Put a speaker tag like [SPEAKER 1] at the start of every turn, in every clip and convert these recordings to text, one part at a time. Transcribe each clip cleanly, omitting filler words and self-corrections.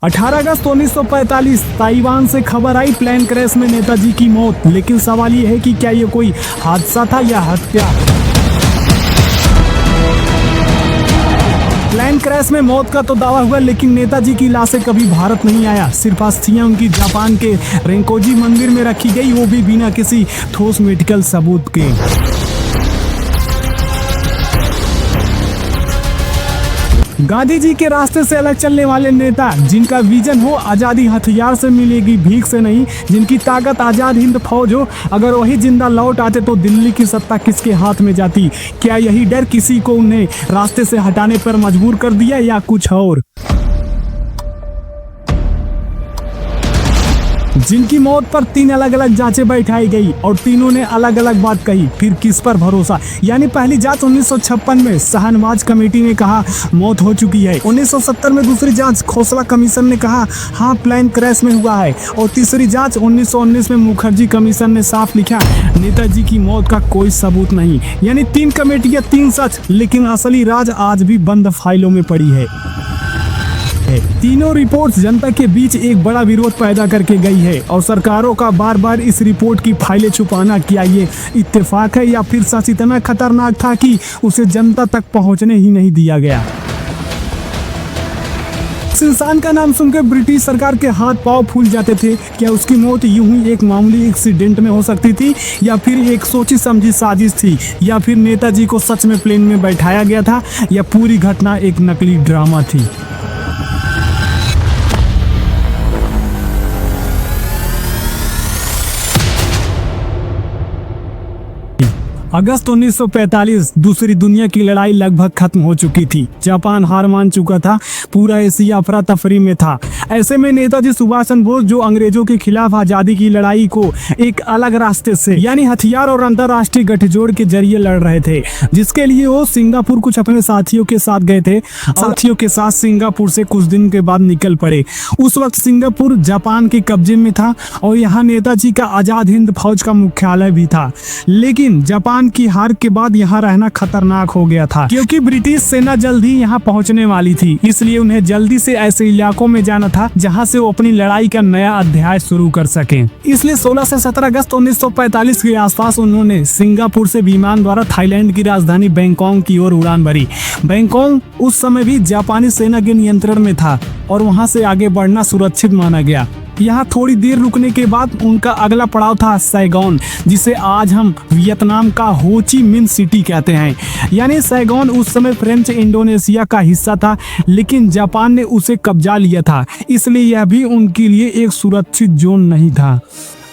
[SPEAKER 1] 18 अगस्त 1945 Taiwan से खबर आई plane crash में नेताजी की मौत। लेकिन सवाल ये है कि क्या ये कोई हादसा था या हत्या। प्लेन क्रैश में मौत का तो दावा हुआ, लेकिन नेताजी की लाशें कभी भारत नहीं आया। सिर्फ अस्थियां उनकी जापान के रेंकोजी मंदिर में रखी गई, वो भी बिना किसी ठोस मेडिकल सबूत के। गांधी जी के रास्ते से अलग चलने वाले नेता, जिनका विजन हो आजादी हथियार से मिलेगी भीख से नहीं, जिनकी ताकत आजाद हिंद फौज हो, अगर वही जिंदा लौट आते तो दिल्ली की सत्ता किसके हाथ में जाती। क्या यही डर किसी को उन्हें रास्ते से हटाने पर मजबूर कर दिया या कुछ और। जिनकी मौत पर 3 अलग अलग जांचें बैठाई गई और तीनों ने अलग अलग बात कही, फिर किस पर भरोसा। यानी पहली जांच 1956 में शाहनवाज कमेटी ने कहा मौत हो चुकी है। 1970 में दूसरी जांच खोसला कमीशन ने कहा हाँ प्लेन क्रैश में हुआ है। और तीसरी जांच 1919 में मुखर्जी कमीशन ने साफ लिखा नेताजी की मौत का कोई सबूत नहीं। यानी 3 कमेटियां 3 सच, लेकिन असली राज आज भी बंद फाइलों में पड़ी है। तीनों रिपोर्ट्स जनता के बीच एक बड़ा विरोध पैदा करके गई है और सरकारों का बार बार इस रिपोर्ट की फाइलें छुपाना, क्या ये इत्तेफाक है या फिर सच इतना खतरनाक था कि उसे जनता तक पहुंचने ही नहीं दिया गया। इस इंसान का नाम सुनकर ब्रिटिश सरकार के हाथ पांव फूल जाते थे। क्या उसकी मौत यूं ही एक मामूली एक्सीडेंट में हो सकती थी, या फिर एक सोची समझी साजिश थी, या फिर नेताजी को सच में प्लेन में बैठाया गया था, या पूरी घटना एक नकली ड्रामा थी। अगस्त 1945 दूसरी दुनिया की लड़ाई लगभग खत्म हो चुकी थी। जापान हार मान चुका था, पूरा एशिया अफरा तफरी में था। ऐसे में नेताजी सुभाष चंद्र बोस, जो अंग्रेजों के खिलाफ आजादी की लड़ाई को एक अलग रास्ते से यानी हथियार और अंतरराष्ट्रीय गठजोड़ के जरिए लड़ रहे थे, जिसके लिए वो सिंगापुर कुछ अपने साथियों के साथ गए थे। साथियों के साथ सिंगापुर से कुछ दिन के बाद निकल पड़े। उस वक्त सिंगापुर जापान के कब्जे में था और यहाँ नेताजी का आजाद हिंद फौज का मुख्यालय भी था। लेकिन जापान की हार के बाद यहाँ रहना खतरनाक हो गया था, क्योंकि ब्रिटिश सेना जल्द ही यहाँ पहुँचने वाली थी। इसलिए उन्हें जल्दी से ऐसे इलाकों में जाना था जहाँ से वो अपनी लड़ाई का नया अध्याय शुरू कर सकें। इसलिए 16 से 17 अगस्त 1945 के आसपास उन्होंने सिंगापुर से विमान द्वारा थाईलैंड की राजधानी बैंकॉक की ओर उड़ान भरी। बैंकॉक उस समय भी जापानी सेना के नियंत्रण में था और वहाँ से आगे बढ़ना सुरक्षित माना गया। यहाँ थोड़ी देर रुकने के बाद उनका अगला पड़ाव था सैगोन, जिसे आज हम वियतनाम का हो ची मिन्ह सिटी कहते हैं। यानी सैगोन उस समय फ्रेंच इंडोनेशिया का हिस्सा था, लेकिन जापान ने उसे कब्जा लिया था, इसलिए यह भी उनके लिए एक सुरक्षित जोन नहीं था।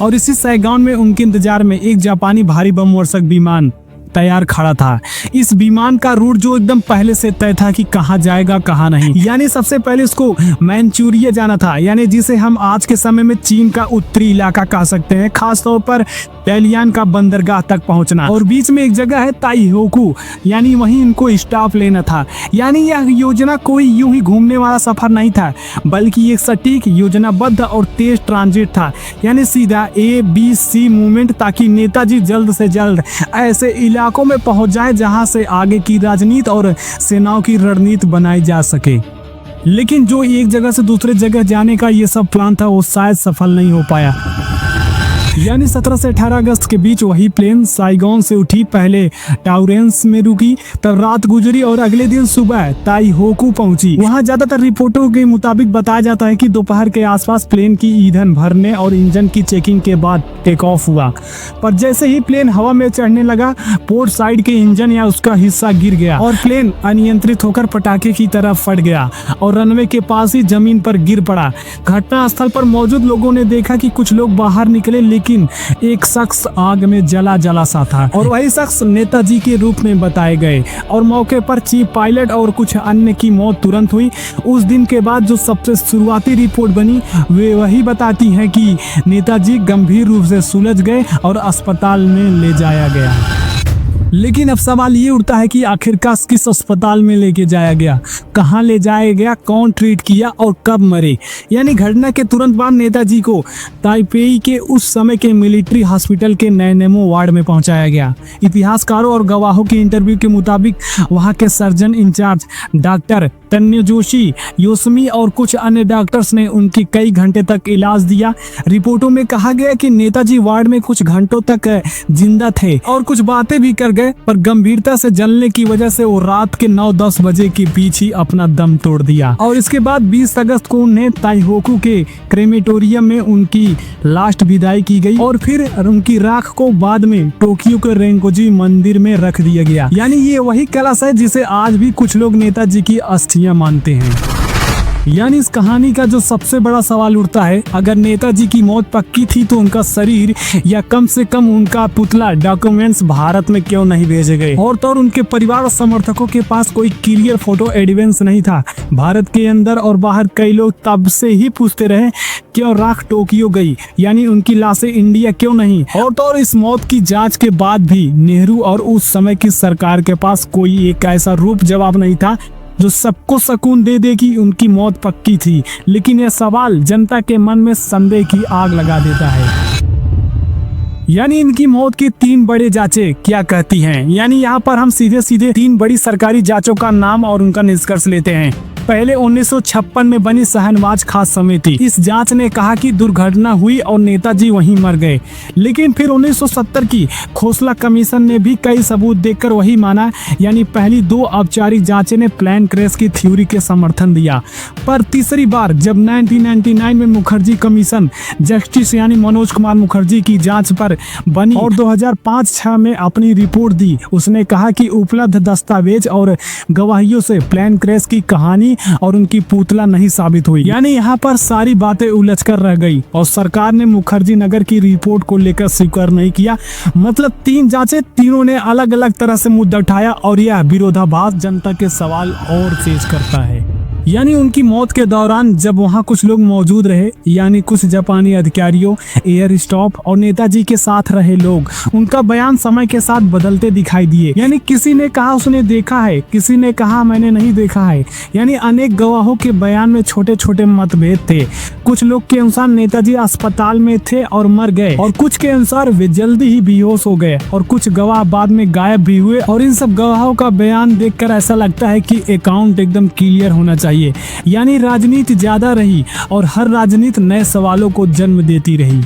[SPEAKER 1] और इसी सैगोन में उनके इंतजार में एक जापानी भारी बम वर्षक विमान तैयार खड़ा था। इस विमान का रूट जो एकदम पहले से तय था कि कहाँ जाएगा कहाँ नहीं। यानी सबसे पहले उसको मैनचूरिया जाना था, यानी जिसे हम आज के समय में चीन का उत्तरी इलाका कह सकते हैं, खास तौर पर डैलियन का बंदरगाह तक पहुंचना। और बीच में एक जगह है ताइहोकू, यानी वहीं इनको स्टॉप लेना था। यानी यह योजना कोई यूं ही घूमने वाला सफर नहीं था, बल्कि एक सटीक योजनाबद्ध और तेज ट्रांजिट था। यानी सीधा ABC मूवमेंट, ताकि नेताजी जल्द से जल्द ऐसे इलाकों में पहुंच जाए जहां से आगे की राजनीति और सेनाओं की रणनीति बनाई जा सके। लेकिन जो एक जगह से दूसरे जगह जाने का ये सब प्लान था, वो शायद सफल नहीं हो पाया। यानी 17 से 18 अगस्त के बीच वही प्लेन साइगोन से उठी, पहले टाउरेंस में रुकी, तब रात गुजरी और अगले दिन सुबह ताइहोकू पहुंची। वहां ज्यादातर रिपोर्टों के मुताबिक बताया जाता है कि दोपहर के आसपास प्लेन की ईंधन भरने और इंजन की चेकिंग के बाद टेक ऑफ हुआ। पर जैसे ही प्लेन हवा में चढ़ने लगा, पोर्ट साइड के इंजन या उसका हिस्सा गिर गया और प्लेन अनियंत्रित होकर पटाखे की तरह फट गया और रनवे के पास ही जमीन पर गिर पड़ा। घटना स्थल पर मौजूद लोगों ने देखा कि कुछ लोग बाहर निकले, लेकिन एक शख्स आग में जला जला सा था और वही शख्स नेताजी के रूप में बताए गए। और मौके पर चीफ पायलट और कुछ अन्य की मौत तुरंत हुई। उस दिन के बाद जो सबसे शुरुआती रिपोर्ट बनी, वे वही बताती हैं कि नेताजी गंभीर रूप से सुलझ गए और अस्पताल में ले जाया गया। लेकिन अब सवाल ये उठता है कि आखिरकार किस अस्पताल में लेके जाया गया, कहाँ ले जाया गया, कौन ट्रीट किया और कब मरे। यानी घटना के तुरंत बाद नेताजी को ताइपेई के उस समय के मिलिट्री हॉस्पिटल के नैनेमो वार्ड में पहुंचाया गया। इतिहासकारों और गवाहों के इंटरव्यू के मुताबिक वहां के सर्जन इंचार्ज डॉक्टर तन्य जोशी, योसमी और कुछ अन्य डॉक्टर्स ने उनकी कई घंटे तक इलाज दिया। रिपोर्टों में कहा गया कि नेताजी वार्ड में कुछ घंटों तक जिंदा थे और कुछ बातें भी कर गए, पर गंभीरता से जलने की वजह से वो रात के 9-10 बजे के बीच ही अपना दम तोड़ दिया। और इसके बाद 20 अगस्त को उन्हें ताइहोकू के क्रेमेटोरियम में उनकी लास्ट विदाई की गई और फिर उनकी राख को बाद में टोक्यो के रेंकोजी मंदिर में रख दिया गया। यानी ये वही कलश है जिसे आज भी कुछ लोग नेताजी की अस्थियां मानते हैं। यानी इस कहानी का जो सबसे बड़ा सवाल उठता है, अगर नेताजी की मौत पक्की थी तो उनका शरीर या कम से कम उनका पुतला डॉक्यूमेंट्स भारत में क्यों नहीं भेजे गए। और तो और उनके परिवार और समर्थकों के पास कोई क्लियर फोटो एविडेंस नहीं था। भारत के अंदर और बाहर कई लोग तब से ही पूछते रहे क्यों राख टोक्यो गई, यानी उनकी लाशें इंडिया क्यों नहीं। और तो और इस मौत की जांच के बाद भी नेहरू और उस समय की सरकार के पास कोई एक ऐसा रूप जवाब नहीं था जो सबको सुकून दे दे कि उनकी मौत पक्की थी। लेकिन यह सवाल जनता के मन में संदेह की आग लगा देता है। यानी इनकी मौत की 3 बड़े जांचें क्या कहती हैं। यानी यहाँ पर हम सीधे सीधे 3 बड़ी सरकारी जांचों का नाम और उनका निष्कर्ष लेते हैं। पहले 1956 में बनी शहनवाज खास समिति। इस जांच ने कहा कि दुर्घटना हुई और नेताजी वहीं मर गए। लेकिन फिर 1970 की खोसला कमीशन ने भी कई सबूत देखकर वही माना। यानी पहली 2 औपचारिक जांचें ने प्लेन क्रैश की थ्योरी के समर्थन दिया, पर तीसरी बार जब 1999 में मुखर्जी कमीशन जस्टिस यानी मनोज कुमार मुखर्जी की जांच पर बनी और 2005-06 में अपनी रिपोर्ट दी, उसने कहा कि उपलब्ध दस्तावेज और गवाहियों से प्लेन क्रैश की कहानी और उनकी पुतला नहीं साबित हुई। यानी यहाँ पर सारी बातें उलझ कर रह गई और सरकार ने मुखर्जी नगर की रिपोर्ट को लेकर स्वीकार नहीं किया। मतलब 3 जांचें, तीनों ने अलग अलग तरह से मुद्दा उठाया और यह विरोधाभास जनता के सवाल और तेज करता है। यानी उनकी मौत के दौरान जब वहां कुछ लोग मौजूद रहे, यानी कुछ जापानी अधिकारियों, एयर स्टाफ और नेताजी के साथ रहे लोग, उनका बयान समय के साथ बदलते दिखाई दिए। यानी किसी ने कहा उसने देखा है, किसी ने कहा मैंने नहीं देखा है। यानी अनेक गवाहों के बयान में छोटे छोटे मतभेद थे। कुछ लोग के अनुसार नेताजी अस्पताल में थे और मर गए, और कुछ के अनुसार वे जल्दी ही बेहोश हो गए, और कुछ गवाह बाद में गायब भी हुए। और इन सब गवाहों का बयान देखकर ऐसा लगता है कि अकाउंट एकदम क्लियर होना चाहिए। यानी राजनीति ज्यादा रही और हर राजनीति नए सवालों को जन्म देती रही।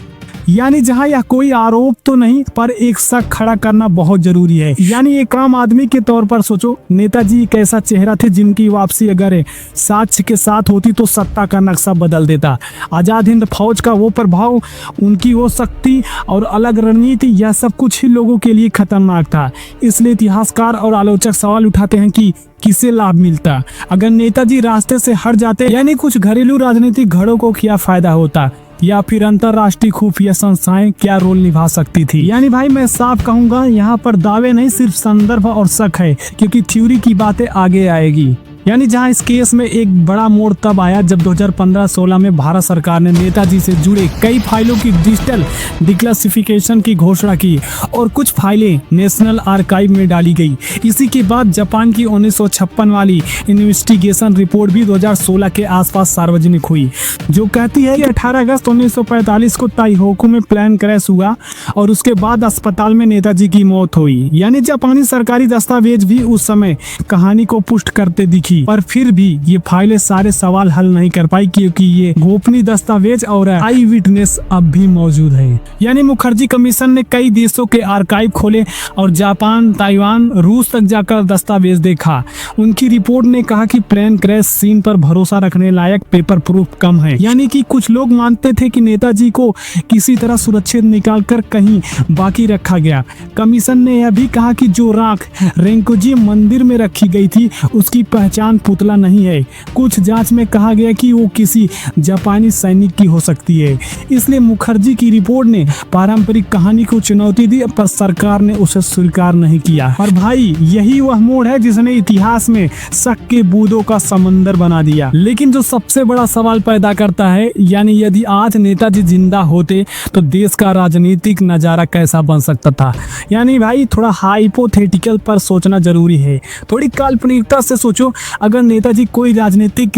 [SPEAKER 1] यानी जहां यह कोई आरोप तो नहीं, पर एक शक खड़ा करना बहुत जरूरी है। यानी एक आम आदमी के तौर पर सोचो, नेताजी एक ऐसा चेहरा थे जिनकी वापसी अगर साक्ष्य के साथ होती तो सत्ता का नक्शा बदल देता। आजाद हिंद फौज का वो प्रभाव, उनकी वो शक्ति और अलग रणनीति, यह सब कुछ ही लोगों के लिए खतरनाक था। इसलिए इतिहासकार और आलोचक सवाल उठाते हैं कि किसे लाभ मिलता अगर नेताजी रास्ते से हट जाते। यानी कुछ घरेलू राजनीतिक घड़ों को क्या फायदा होता, या फिर अंतरराष्ट्रीय खुफिया संस्थाएं क्या रोल निभा सकती थी। यानी भाई मैं साफ कहूंगा, यहाँ पर दावे नहीं, सिर्फ संदर्भ और शक है, क्योंकि थ्योरी की बातें आगे आएगी। यानी जहां इस केस में एक बड़ा मोड़ तब आया जब 2015-16 में भारत सरकार ने नेताजी से जुड़े कई फाइलों की डिजिटल डिक्लासिफिकेशन की घोषणा की और कुछ फाइलें नेशनल आर्काइव में डाली गई। इसी के बाद जापान की 1956 वाली इन्वेस्टिगेशन रिपोर्ट भी 2016 के आसपास सार्वजनिक हुई, जो कहती है कि 18 अगस्त 1945 को ताइहोकू में प्लेन क्रैश हुआ और उसके बाद अस्पताल में नेताजी की मौत हुई। यानी जापानी सरकारी दस्तावेज भी उस समय कहानी को पुष्ट करते दिखी, पर फिर भी ये फाइलें सारे सवाल हल नहीं कर पाई, क्योंकि ये गोपनीय दस्तावेज और आई विटनेस अब भी मौजूद है। यानी मुखर्जी कमीशन ने कई देशों के आर्काइव खोले और जापान, ताइवान, रूस तक जाकर दस्तावेज देखा। उनकी रिपोर्ट ने कहा कि प्लेन क्रैश सीन पर भरोसा रखने लायक पेपर प्रूफ कम है। यानी कि कुछ लोग मानते थे कि नेताजी को किसी तरह सुरक्षित निकालकर कहीं बाकी रखा गया। कमीशन ने यह भी कहा कि जो राख रेंकोजी मंदिर में रखी गई थी उसकी पहचान पुतला नहीं है। कुछ जांच में कहा गया कि वो किसी जापानी सैनिक की हो सकती है। इसलिए मुखर्जी की रिपोर्ट ने पारंपरिक कहानी को चुनौती दी, पर सरकार ने उसे स्वीकार नहीं किया। और भाई यही वह मोड़ है जिसने इतिहास में शक के बूंदों का समंदर बना दिया। लेकिन जो सबसे बड़ा सवाल पैदा करता है, यानी यदि आज नेताजी जिंदा होते तो देश का राजनीतिक नजारा कैसा बन सकता था। यानी भाई थोड़ा हाइपोथेटिकल पर सोचना जरूरी है, थोड़ी काल्पनिकता से सोचो। अगर नेताजी कोई राजनीतिक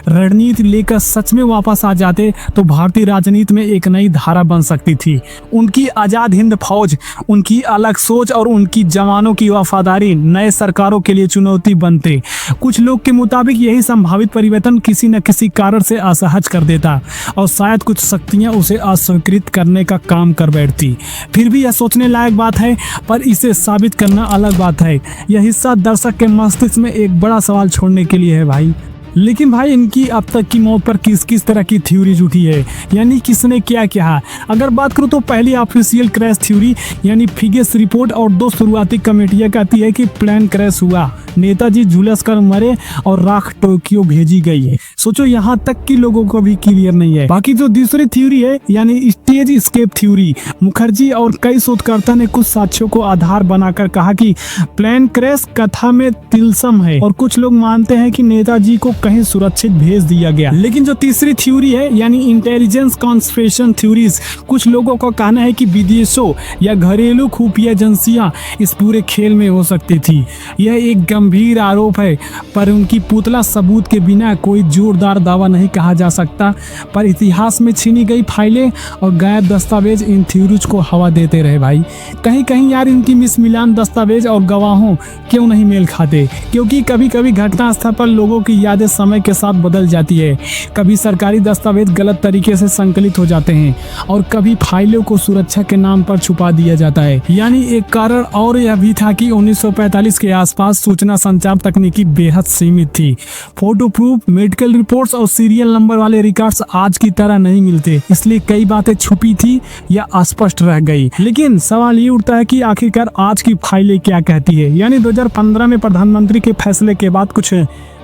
[SPEAKER 1] रणनीति लेकर सच में वापस आ जाते तो भारतीय राजनीति में एक नई धारा बन सकती थी। उनकी आज़ाद हिंद फौज, उनकी अलग सोच और उनकी जवानों की वफादारी नए सरकारों के लिए चुनौती बनते। कुछ लोग के मुताबिक यही संभावित परिवर्तन किसी न किसी कारण से असहज कर देता और शायद कुछ शक्तियां उसे अस्वीकृत करने का काम कर बैठती। फिर भी यह सोचने लायक बात है, पर इसे साबित करना अलग बात है। यह हिस्सा दर्शक के मस्तिष्क में एक बड़ा सवाल छोड़ने के लिए है भाई। लेकिन भाई इनकी अब तक की मौत पर किस किस तरह की थ्योरी जुटी है, यानी किसने क्या किया। अगर बात करूँ तो पहली ऑफिशियल क्रैश थ्योरी यानी फिगेस रिपोर्ट और दो शुरुआती कमेटियां कहती है कि प्लेन क्रैश हुआ, नेताजी झुलस कर मरे और राख टोक्यो भेजी गई है। सोचो यहाँ तक कि लोगों को भी क्लियर नहीं है। बाकी जो दूसरी थ्योरी है यानी स्टेज स्केप थ्योरी, मुखर्जी और कई शोधकर्ता ने कुछ साक्ष्यों को आधार बनाकर कहा कि प्लेन क्रैश कथा में तिलस्म है और कुछ लोग मानते हैं कि नेताजी को कहीं सुरक्षित भेज दिया गया। लेकिन जो तीसरी थ्योरी है यानी इंटेलिजेंस कॉन्स्पिरेशन थ्योरीज, कुछ लोगों का कहना है कि विदेशों या घरेलू खुफिया एजेंसियां इस पूरे खेल में हो सकती थी। यह एक गंभीर आरोप है, पर उनकी पुतला सबूत के बिना कोई जोरदार दावा नहीं कहा जा सकता। पर इतिहास में छीनी गई फाइलें और गायब दस्तावेज इन थ्योरीज को हवा देते रहे भाई। कहीं कहीं यार इनकी मिसमिलान दस्तावेज और गवाहों क्यों नहीं मेल खाते, क्योंकि कभी कभी घटना स्थल पर लोगों की यादें समय के साथ बदल जाती है। कभी सरकारी दस्तावेज गलत तरीके से संकलित हो जाते हैं और कभी फाइलों को सुरक्षा के नाम पर छुपा दिया जाता है। यानी एक कारण और यह भी था कि 1945 के आसपास सूचना संचार तकनीकी बेहद सीमित थी। फोटो प्रूफ, मेडिकल रिपोर्ट्स और सीरियल नंबर वाले रिकॉर्ड्स आज की तरह नहीं मिलते, इसलिए कई बातें छुपी थी या अस्पष्ट रह गई। लेकिन सवाल ये उठता है कि आखिरकार आज की फाइलें क्या कहती है। यानी 2015 में प्रधानमंत्री के फैसले के बाद कुछ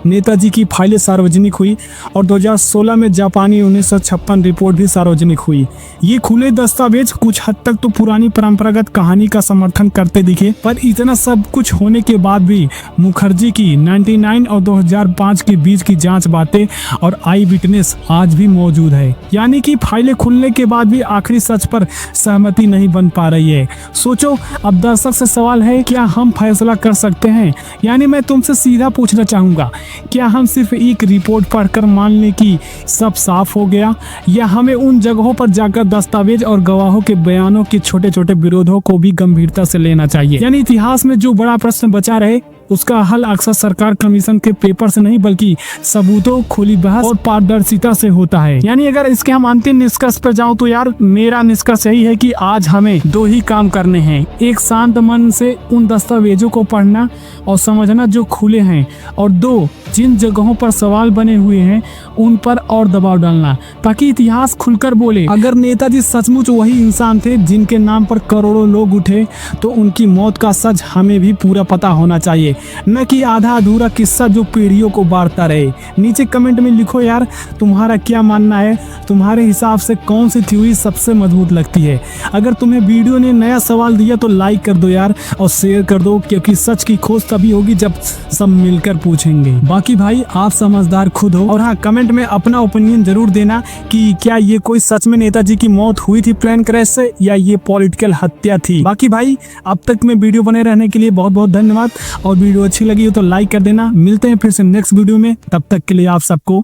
[SPEAKER 1] नेताजी की फाइलें सार्वजनिक हुई और 2016 में जापानी 1956 रिपोर्ट भी सार्वजनिक हुई। ये खुले दस्तावेज कुछ हद तक तो पुरानी परंपरागत कहानी का समर्थन करते दिखे, पर इतना सब कुछ होने के बाद भी मुखर्जी की 99 और 2005 के बीच की जांच बातें और आई विटनेस आज भी मौजूद है। यानी कि फाइलें खुलने के बाद भी आखिरी सच पर सहमति नहीं बन पा रही है। सोचो, अब दर्शक से सवाल है, क्या हम फैसला कर सकते हैं? यानी मैं तुमसे सीधा पूछना चाहूंगा, क्या हम सिर्फ एक रिपोर्ट पढ़कर मान लें कि सब साफ हो गया, या हमें उन जगहों पर जाकर दस्तावेज और गवाहों के बयानों के छोटे छोटे विरोधों को भी गंभीरता से लेना चाहिए? यानी इतिहास में जो बड़ा प्रश्न बचा रहे उसका हल अक्सर सरकार कमीशन के पेपर से नहीं बल्कि सबूतों, खुली बहस और पारदर्शिता से होता है। यानी अगर इसके हम अंतिम निष्कर्ष पर जाऊं तो यार मेरा निष्कर्ष यही है कि आज हमें दो ही काम करने हैं। एक, शांत मन से उन दस्तावेजों को पढ़ना और समझना जो खुले हैं, और दो, जिन जगहों पर सवाल बने हुए हैं उन पर और दबाव डालना ताकि इतिहास खुलकर बोले। अगर नेताजी सचमुच वही इंसान थे जिनके नाम पर करोड़ों लोग उठे तो उनकी मौत का सच हमें भी पूरा पता होना चाहिए, न कि आधा अधूरा किस्सा जो पीढ़ियों को बांटता रहे। नीचे कमेंट में लिखो यार तुम्हारा क्या मानना है, तुम्हारे हिसाब से कौन सी थ्योरी सबसे मजबूत लगती है। अगर तुम्हें वीडियो ने नया सवाल दिया तो लाइक कर दो यार और शेयर कर दो, क्योंकि सच की खोज तभी होगी जब सब मिलकर पूछेंगे। बाकी भाई आप समझदार खुद हो, और हाँ कमेंट में अपना ओपिनियन जरूर देना कि क्या ये कोई सच में नेताजी की मौत हुई थी प्लेन क्रैश से, या ये पॉलिटिकल हत्या थी। बाकी भाई अब तक में वीडियो बने रहने के लिए बहुत बहुत धन्यवाद, और वीडियो अच्छी लगी हो तो लाइक कर देना। मिलते हैं फिर से नेक्स्ट वीडियो में, तब तक के लिए आप सबको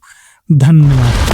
[SPEAKER 1] धन्यवाद।